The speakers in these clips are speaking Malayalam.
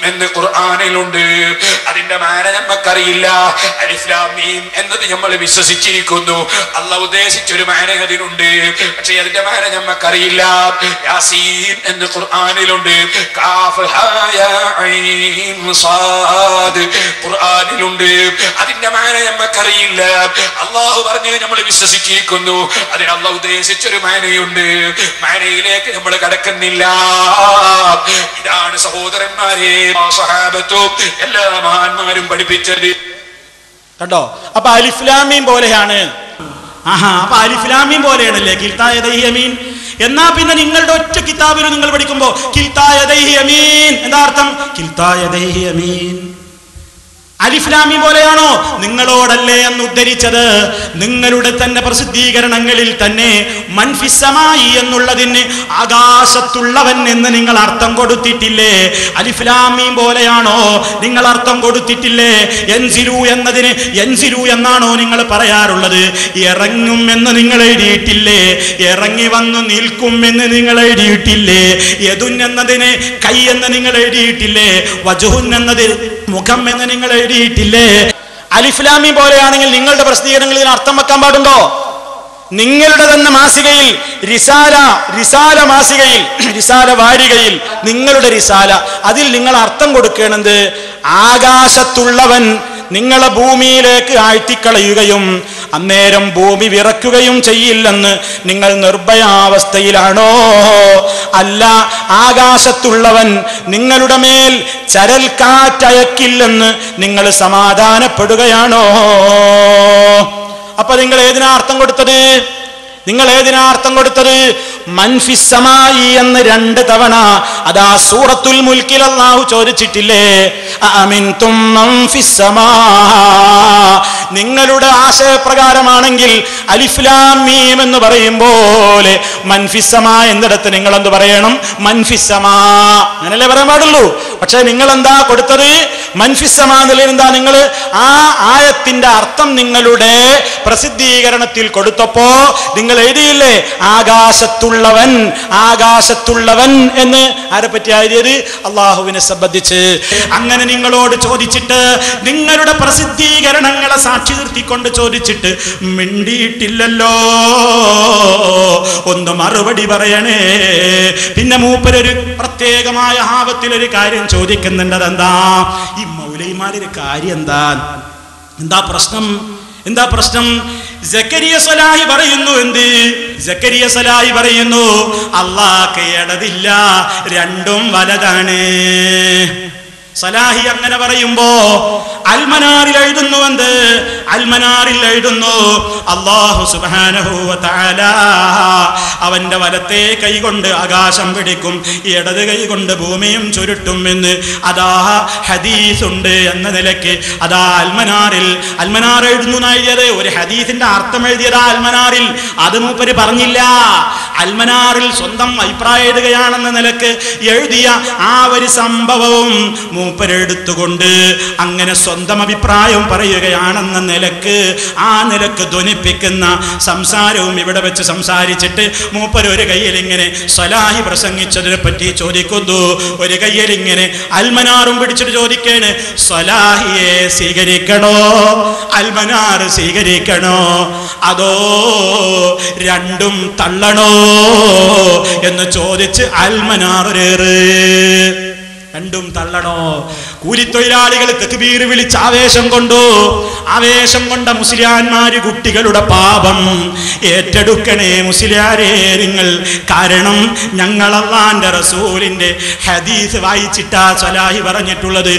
എന്ന് ഖുർആനിലുണ്ട്. അതിന്റെ മാന നമുക്കറിയില്ല. അലിഫ് ലാം മീം എന്നത് നമ്മൾ വിശ്വസിച്ചിരിക്കുന്നു. അല്ലാഹു ഉദ്ദേശിച്ചൊരു മാന അതിനുണ്ട്. പക്ഷേ അതിന്റെ മാന നമുക്കറിയില്ല. യാസീൻ എന്ന് ഖുർആനിലുണ്ട്. കാഫ് ഹാ യാ ഐൻ സാദ് ഖുർആനിലുണ്ട്. അതിന്റെ മാന നമുക്കറിയില്ല. അല്ലാഹു പറഞ്ഞത് നമ്മൾ വിശ്വസിച്ചിരിക്കുന്നു. അതിന് അല്ലാഹു ഉദ്ദേശിച്ചൊരു മാനയുണ്ട്. മാനയിലേക്ക് നമ്മൾ കടക്കുന്നില്ല. ഇതാണ് സഹോദരന്മാരെ സഹാബത്തും എല്ലാ മഹാന്മാരും പഠിപ്പിച്ചത്. കണ്ടോ? അപ്പൊ അലിഫ് ലാം മീം പോലെയാണ്. അപ്പൊ അലിഫ് ലാം മീം പോലെയാണല്ലേ കിൽതാ യദൈഹി യമീൻ. എന്നാ പിന്നെ നിങ്ങളുടെ ഒറ്റ കിതാബിൽ നിങ്ങൾ പഠിക്കുമ്പോ കിൽതാ യദൈഹി യമീൻ എന്താ അർത്ഥം? കിൽതാ യദൈഹി യമീൻ അലിഫ് ലാം മീം പോലെയാണോ? നിങ്ങളോടല്ലേ എന്ന് ഉദ്ധരിച്ചത്. നിങ്ങളുടെ തന്നെ പ്രസിദ്ധീകരണങ്ങളിൽ തന്നെ മൻഫിസ്സമായി എന്നുള്ളതിന് ആകാശത്തുള്ളവൻ എന്ന് നിങ്ങൾ അർത്ഥം കൊടുത്തിട്ടില്ലേ? അലിഫ് ലാം മീം പോലെയാണോ നിങ്ങൾ അർത്ഥം കൊടുത്തിട്ടില്ലേ? യൻസിലു എന്നതിന് യൻസിലു എന്നാണോ നിങ്ങൾ പറയാറുള്ളത്? ഇറങ്ങും എന്ന് നിങ്ങൾ എഴുതിയിട്ടില്ലേ? ഇറങ്ങി വന്നു നിൽക്കും എന്ന് നിങ്ങൾ എഴുതിയിട്ടില്ലേ? യദുൻ എന്നതിന് കൈ എന്ന് നിങ്ങൾ എഴുതിയിട്ടില്ലേ? വജുഹുൻ എന്നത് മുഖം എന്ന് നിങ്ങൾ എഴുതിയിട്ടില്ലേ? അലിഫ് ലാം മീം പോലെയാണെങ്കിൽ നിങ്ങളുടെ പ്രസിദ്ധീകരണങ്ങളിൽ ഇതിന് അർത്ഥം വെക്കാൻ പാടുണ്ടോ? നിങ്ങളുടെ തന്നെ മാസികയിൽ റിസാല മാസികയിൽ റിസാല വാരികയിൽ നിങ്ങളുടെ റിസാല അതിൽ നിങ്ങൾ അർത്ഥം കൊടുക്കേണ്ടത് ആകാശത്തുള്ളവൻ നിങ്ങളെ ഭൂമിയിലേക്ക് ആഴ്ത്തിക്കളയുകയും അന്നേരം ഭൂമി വിറക്കുകയും ചെയ്യില്ലെന്ന് നിങ്ങൾ നിർഭയാവസ്ഥയിലാണോ? അല്ല, ആകാശത്തുള്ളവൻ നിങ്ങളുടെ മേൽ ചരൽ കാറ്റയക്കില്ലെന്ന് നിങ്ങൾ സമാധാനപ്പെടുകയാണോ? അപ്പൊ നിങ്ങൾ ഏതിനാ അർത്ഥം കൊടുത്തത്? നിങ്ങൾ ഏതിനാ അർത്ഥം കൊടുത്തത്? മൻഫിസ്സമായി എന്ന് 2 തവണ അതാ സൂറത്തുൽ മുൽക്കിൽ അല്ലാഹു ചോദിച്ചിട്ടില്ലേ? അമിൻതും മൻഫിസ്സമാ. നിങ്ങളുടെ ആശയപ്രകാരമാണെങ്കിൽ അലിഫ് ലാം മീം എന്ന് പറയുമ്പോൾ മൻഫിസ്സമാ എന്നിടത്ത് നിങ്ങൾ എന്ത് പറയണം? മൻഫിസ്സമാ അങ്ങനല്ലേ പറയാൻ പാടുള്ളൂ. പക്ഷെ നിങ്ങൾ എന്താ കൊടുത്തത്? മൻഫിസ്സമാ എന്നുള്ളതിന് എന്താ നിങ്ങൾ ആ ആയത്തിന്റെ അർത്ഥം നിങ്ങളുടെ പ്രസിദ്ധീകരണത്തിൽ കൊടുത്തപ്പോ നിങ്ങൾ എഴുതിയില്ലേ ആകാശത്തുള്ളവൻ ആകാശത്തുള്ളവൻ എന്ന്? ആരെ പറ്റി എഴുതിയത്? അള്ളാഹുവിനെ സംബന്ധിച്ച്. അങ്ങനെ നിങ്ങളോട് ചോദിച്ചിട്ട് നിങ്ങളുടെ പ്രസിദ്ധീകരണങ്ങളെ സാക്ഷി നിർത്തിക്കൊണ്ട് ചോദിച്ചിട്ട് മിണ്ടിയിട്ടില്ലല്ലോ. ഒന്ന് മറുപടി പറയണേ. പിന്നെ മൂപ്പരൊരു പ്രത്യേകമായ ഹാവത്തിലൊരു കാര്യം ചോദിക്കുന്നുണ്ട്. അതെന്താ? ഈ മൗലൈമാരൊരു കാര്യം എന്താ പ്രശ്നം? എന്താ പ്രശ്നം? സക്കരിയ സ്വലാഹി പറയുന്നു. എന്ത്? സക്കരിയ സ്വലാഹി പറയുന്നു അല്ലാഹ്ക്ക് ഇടതില്ല, രണ്ടും വലതാണ്. സലാഹി അങ്ങനെ പറയുമ്പോ അൽമനാറിൽ എഴുതുന്നു. എന്ത്? അൽമനാറിൽ എഴുതുന്നു അല്ലാഹു സുബ്ഹാനഹു വ തആല അവന്റെ വലത്തെ കൈകൊണ്ട് ആകാശം പിടിക്കും, ഇടത് കൈകൊണ്ട് ഭൂമിയും ചുരുട്ടും എന്ന് അതാ ഹദീസുണ്ട് എന്ന നിലയ്ക്ക് അതാ അൽമനാർ എഴുതുന്നു എഴുതിയത്. ഒരു ഹദീസിന്റെ അർത്ഥം എഴുതിയതാ അൽമനാറിൽ. അത് മൂപ്പര് പറഞ്ഞില്ല. അൽമനാറിൽ സ്വന്തം അഭിപ്രായം എഴുതുകയാണെന്ന നിലക്ക് എഴുതിയ ആ ഒരു സംഭവവും മൂപ്പരെടുത്തുകൊണ്ട് അങ്ങനെ സ്വന്തം അഭിപ്രായം പറയുകയാണെന്ന നിലക്ക് ആ നിലക്ക് ധ്വനിപ്പിക്കുന്ന സംസാരവും ഇവിടെ വെച്ച് സംസാരിച്ചിട്ട് മൂപ്പര് ഒരു കയ്യിൽ ഇങ്ങനെ സ്വലാഹി പ്രസംഗിച്ചതിനെ പറ്റി ചോദിക്കുന്നു, ഒരു കയ്യിൽ ഇങ്ങനെ അൽമനാറും പിടിച്ചിട്ട് ചോദിക്കേണ് സ്വലാഹിയെ സ്വീകരിക്കണോ അൽമനാർ സ്വീകരിക്കണോ അതോ രണ്ടും തള്ളണോ എന്ന് ചോദിച്ച് അൽമനാറേറ്. രണ്ടും തള്ളണോ? കൂലിത്തൊഴിലാളികൾ തക്ബീർ വിളിച്ച് ആവേശം കൊണ്ട മുസ്ലിയാന്മാര് കുട്ടികളുടെ പാപം ഏറ്റെടുക്കണേ മുസ്ലിയാരേ നിങ്ങൾ. കാരണം ഞങ്ങൾ അല്ലാഹുവിന്റെ റസൂലിന്റെ ഹദീസ് വായിച്ചിട്ടാ സ്വലാഹി പറഞ്ഞിട്ടുള്ളത്.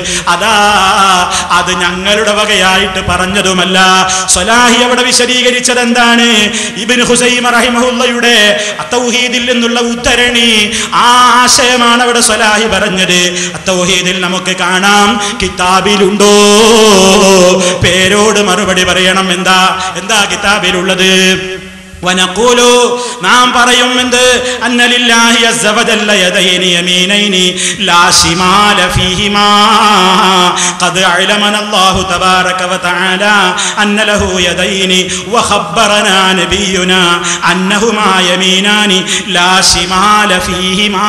അത് ഞങ്ങളുടെ വകയായിട്ട് പറഞ്ഞതുമല്ല. സ്വലാഹി അവിടെ വിശദീകരിച്ചത് എന്താണ്? ഇബ്നു ഹുസൈമ റഹിമഹുള്ളയുടെ തൗഹീദിൽ നിന്നുള്ള ഉദ്ധരണി, ആ ആശയമാണ് അവിടെ സ്വലാഹി പറഞ്ഞത്. തൗഹീദിൽ നമുക്ക് കാണാം, കിതാബിലുണ്ടോ? പേരോട് മറുപടി പറയണം. എന്താ കിതാബിലുള്ളത്? വനഖൂലു നാം പറയും എന്ത് അന്ന ലില്ലാഹി അസ്സ വജല്ല യദൈനി യമീനൈനി ലാ ശിമാല ഫീഹിമാ ഖദ് അലമന അല്ലാഹു തബാറക വതആല അന്ന ലഹു യദൈനി വഖബ്ബറനാ നബിയുനാ അന്നഹുമാ യമീനാനി ലാ ശിമാല ഫീഹിമാ.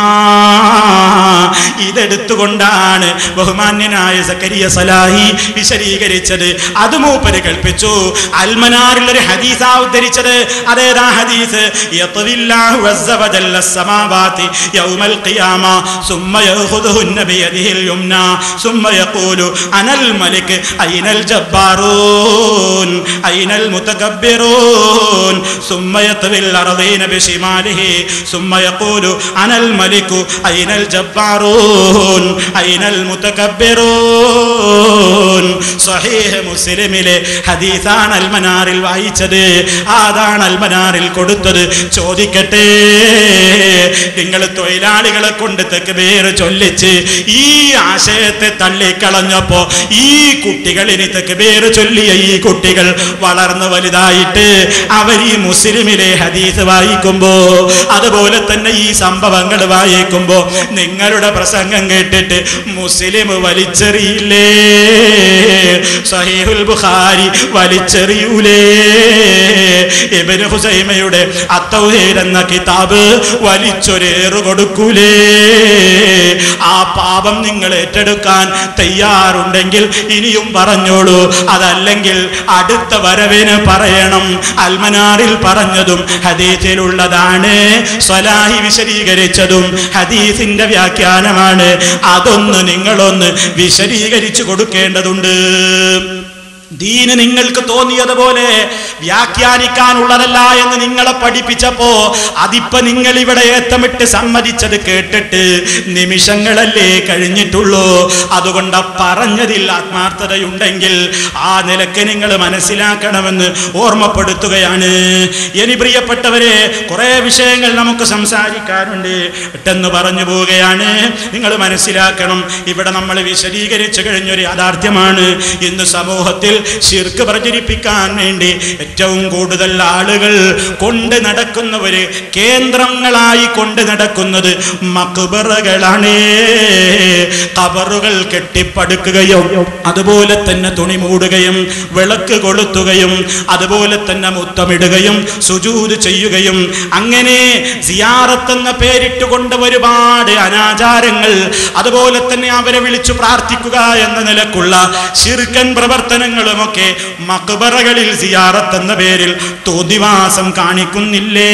ഇതെടുത്തുകൊണ്ടാണ് ബഹുമാന്യനായ സക്കരിയ സലാഹി വിശദീകരിച്ചത്. അത് മൂപ്പര് കൽപ്പിച്ചു. അൽമനാറിൽ ഒരു ഹദീസാ ഉദ്ധരിച്ചത്. അതേതാ ഹദീസ്? യത്വില്ലാഹു അസ്സ വജല്ല അസ്സമാവാതി യൗമൽ ഖിയാമ സുമ്മ യഖുദുഹുന്ന ബിയദിഹിൽ യുംനാ സുമ്മ യഖൂലു അനൽ മലിക് അയ്നൽ ജബ്ബാറൂൻ അയ്നൽ മുതകബ്ബിറൂൻ സുമ്മ യത്വിൽ അർദീന ബിശിമാലിഹി സുമ്മ യഖൂലു അനൽ മലികു അയ്നൽ ജബ്ബാറൂൻ അയ്നൽ മുതകബ്ബിറൂൻ. സ്വഹീഹ് മുസ്ലിമിലെ ഹദീസാണ് അൽമനാറിൽ വായിച്ചത്. അതാണ് അൽമനാറിൽ കൊടുത്തത്. ചോദിക്കട്ടെ, നിങ്ങൾ തൊഴിലാളികളെ കൊണ്ട് തക്ബീർ ചൊല്ലിച്ച് ഈ ആശയത്തെ തള്ളിക്കളഞ്ഞപ്പോ ഈ കുട്ടികളിന് തക്ബീർ ചൊല്ലിയ ഈ കുട്ടികൾ വളർന്നു വലുതായിട്ട് അവർ ഈ മുസ്ലിമിലെ ഹദീസ് വായിക്കുമ്പോ, അതുപോലെ തന്നെ ഈ സംഭവങ്ങൾ വായിക്കുമ്പോ നിങ്ങളുടെ പ്രസംഗം കേട്ടിട്ട് മുസ്ലിം വലിച്ചെറിയില്ലേ? സഹീഹുൽ ബുഖാരി വലിച്ചെറിയൂലേ? ഇബ്നു ഖുസൈമയുടെ അത്തൗഹീദ് എന്ന കിതാബ് വലിച്ചൊരേറു കൊടുക്കൂലേ? ആ പാപം നിങ്ങൾ ഏറ്റെടുക്കാൻ തയ്യാറുണ്ടെങ്കിൽ ഇനിയും പറഞ്ഞോളൂ. അതല്ലെങ്കിൽ അടുത്ത വരവിന് പറയണം. അൽമനാറിൽ പറഞ്ഞതും ഹദീസിലുള്ളതാണ്, സ്വലാഹി വിശദീകരിച്ചതും ഹദീസിന്റെ വ്യാഖ്യാനമാണ്. അതൊന്ന് നിങ്ങളൊന്ന് വിശദീകരിച്ചു കൊടുക്കേണ്ടതുണ്ട്. ദീന് നിങ്ങൾക്ക് തോന്നിയതുപോലെ വ്യാഖ്യാനിക്കാനുള്ളതല്ല എന്ന് നിങ്ങളെ പഠിപ്പിച്ചപ്പോ അതിപ്പോ നിങ്ങൾ ഇവിടെ ഏത്തമിട്ട് സമ്മതിച്ചത് കേട്ടിട്ട് നിമിഷങ്ങളല്ലേ കഴിഞ്ഞിട്ടുള്ളൂ. അതുകൊണ്ട് പറഞ്ഞതിൽ ആത്മാർത്ഥതയുണ്ടെങ്കിൽ ആ നിലക്ക് നിങ്ങൾ മനസ്സിലാക്കണമെന്ന് ഓർമ്മപ്പെടുത്തുകയാണ്. ഇനി പ്രിയപ്പെട്ടവരെ, കുറെ വിഷയങ്ങൾ നമുക്ക് സംസാരിക്കാറുണ്ട്. പെട്ടെന്ന് പറഞ്ഞു പോവുകയാണ്. നിങ്ങൾ മനസ്സിലാക്കണം, ഇവിടെ നമ്മൾ വിശദീകരിച്ചു കഴിഞ്ഞൊരു യാഥാർത്ഥ്യമാണ്. ഇന്ന് സമൂഹത്തിൽ ശിർക്ക് പ്രചരിപ്പിക്കാൻ വേണ്ടി ഏറ്റവും കൂടുതൽ ആളുകൾ കൊണ്ട് നടക്കുന്നവര്, കേന്ദ്രങ്ങളായി കൊണ്ട് നടക്കുന്നത് മഖ്ബറകളാണ്. ഖബറുകൾ കെട്ടിപ്പടുക്കുകയും അതുപോലെ തന്നെ തുണി മൂടുകയും വിളക്ക് കൊളുത്തുകയും അതുപോലെ തന്നെ മുത്തമിടുകയും സുജൂദ് ചെയ്യുകയും അങ്ങനെ സിയാറത്ത് എന്ന പേരിട്ടുകൊണ്ട് ഒരുപാട് അനാചാരങ്ങൾ, അതുപോലെ തന്നെ അവരെ വിളിച്ചു പ്രാർത്ഥിക്കുക എന്ന നിലക്കുള്ള ശിർക്കൻ പ്രവർത്തനങ്ങളുമൊക്കെ മഖ്ബറകളിൽ സിയാറത്ത് എന്ന പേരിൽ തോന്നിവാസം കാണിക്കുന്നില്ലേ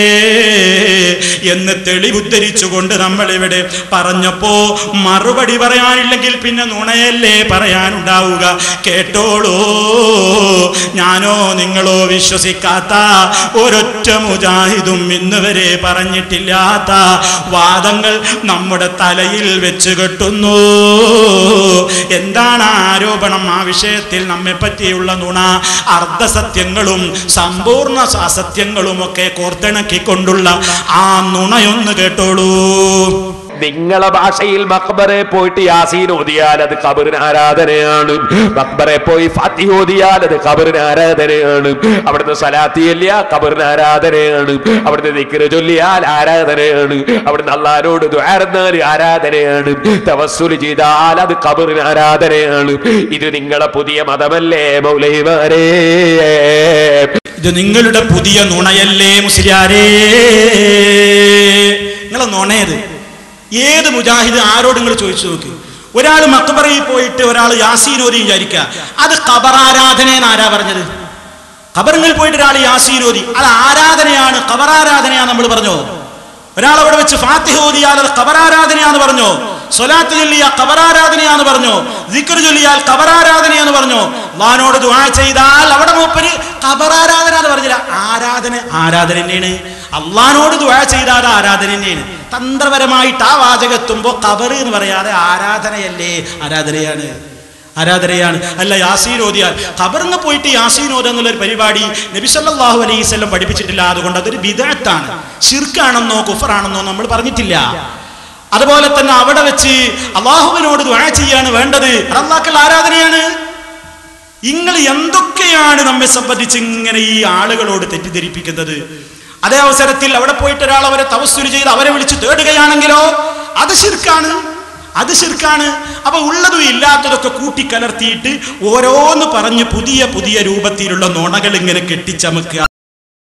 എന്ന് തെളിവുദ്ധരിച്ചുകൊണ്ട് നമ്മൾ ഇവിടെ പറഞ്ഞപ്പോ മറുപടി പറയാനില്ലെങ്കിൽ പിന്നെ നുണയല്ലേ പറയാനുണ്ടാവുക. കേട്ടോളൂ, ഞാനോ നിങ്ങളോ വിശ്വസിക്കാത്ത ഒരൊറ്റ മുജാഹിദും ഇന്ന് വരെ പറഞ്ഞിട്ടില്ലാത്ത വാദങ്ങൾ നമ്മുടെ തലയിൽ വെച്ച് കെട്ടുന്നു. എന്താണ് ആരോപണം? ആ വിഷയത്തിൽ നമ്മെ പറ്റിയുള്ള നുണ, അർദ്ധസത്യങ്ങളും സമ്പൂർണ്ണ അസത്യങ്ങളും ഒക്കെ കോർത്തിണക്കിക്കൊണ്ടുള്ള ആ നുണയൊന്ന് കേട്ടോളൂ. നിങ്ങളെ ഭാഷയിൽ മഖ്ബറെ പോയിട്ട് യാസീൻ ഓതിയാൽ അത് ഖബറിന് ആരാധനയാണ്. മഖ്ബറെ പോയി ഫാത്തിഹ ഓതിയാൽ അത് ഖബറിന് ആരാധനയാണ്. അവിടുന്ന് സലാത്ത് ചൊല്ലിയാൽ ഖബറിന് ആരാധനയാണ്. അവിടുന്ന് ദിക്ർ ചൊല്ലിയാൽ ആരാധനയാണ്. അവിടുന്ന് അല്ലാഹുവോട് ദുആ ചെയ്താൽ ആരാധനയാണ്. തവസ്സുൽ ചെയ്താൽ അത് ഖബറിന് ആരാധനയാണ്. ഇത് നിങ്ങളെ പുതിയ മതമല്ലേ മൗലവിമാരേ? ഇത് നിങ്ങളുടെ പുതിയ നുണയല്ലേ മുസ്ലിയാരേ? നിങ്ങളെ നുണയത് ഏത് മുജാഹിദ് ആരോട് നിങ്ങൾ ചോദിച്ചു നോക്കി. ഒരാൾ മഖ്ബറയിൽ പോയിട്ട് ഒരാൾ യാസീൻ ഓതി വിചാരിക്കുക, അത് ഖബറാരാധനയെന്ന് ആരാ പറഞ്ഞത്? ഖബറിൽ പോയിട്ട് ഒരാൾ യാസീൻ ഓതി അത് ആരാധനയാണ്, ഖബറാരാധനയാണ് നമ്മൾ പറഞ്ഞോ? ഒരാൾ അവിടെ വെച്ച് ഫാത്തിഹ ഓതിയാൽ അത് ഖബറാരാധനയാന്ന് പറഞ്ഞോ? സ്വലാത്ത് ചൊല്ലിയാൽ ഖബറാരാധനയാന്ന് പറഞ്ഞോ? ദിക്ർ ചൊല്ലിയാൽ ഖബറാരാധനയാന്ന് പറഞ്ഞോ? അല്ലാഹുവോട് ദുആ ചെയ്താൽ അവിടെ മൂപ്പര് ഖബറാരാധന എന്ന് പറഞ്ഞില്ല. ആരാധന തന്നെയാണ്. അല്ലാഹുവോട് ദുആ ചെയ്താൽ ആരാധന തന്നെയാണ്. തന്ത്രപരമായിട്ട് ആ വാചകെത്തുമ്പോ ഖബർ എന്ന് പറയാതെ ആരാധനയല്ലേ? ആരാധനയാണ്. അല്ല, യാസീൻ ഓതിയാൽ ഖബറിന് പോയിട്ട് യാസീൻ ഓതുക എന്നുള്ളൊരു പരിപാടി നബി സല്ലല്ലാഹു അലൈഹി വസല്ലം പഠിപ്പിച്ചിട്ടില്ല. അതുകൊണ്ട് അതൊരു ബിദ്അത്താണ്, ശിർക്കാണെന്നോ കുഫറാണെന്നോ നമ്മൾ പറഞ്ഞിട്ടില്ല. അതുപോലെ തന്നെ അവിടെ വെച്ച് അല്ലാഹുവിനോട് ദുആ ചെയ്യാണ് വേണ്ടത്, അല്ലാഹുവിനുള്ള ആരാധനയാണ്. നിങ്ങൾ എന്തൊക്കെയാണ് നമ്മെ സംബന്ധിച്ച് ഇങ്ങനെ ഈ ആളുകളോട് തെറ്റിദ്ധരിപ്പിക്കുന്നത്? അതേ അവസരത്തിൽ അവിടെ പോയിട്ട് ഒരാൾ അവരെ തവസ്സുൽ ചെയ്ത് അവരെ വിളിച്ച് തേടുകയാണെങ്കിലോ അത് ശിർക്കാണ്, അത് ശിർക്കാണ്. അപ്പൊ ഉള്ളതും ഇല്ലാത്തതൊക്കെ കൂട്ടിക്കലർത്തിയിട്ട് ഓരോന്ന് പറഞ്ഞ് പുതിയ പുതിയ രൂപത്തിലുള്ള നുണകൾ ഇങ്ങനെ കെട്ടിച്ചമക്കുക.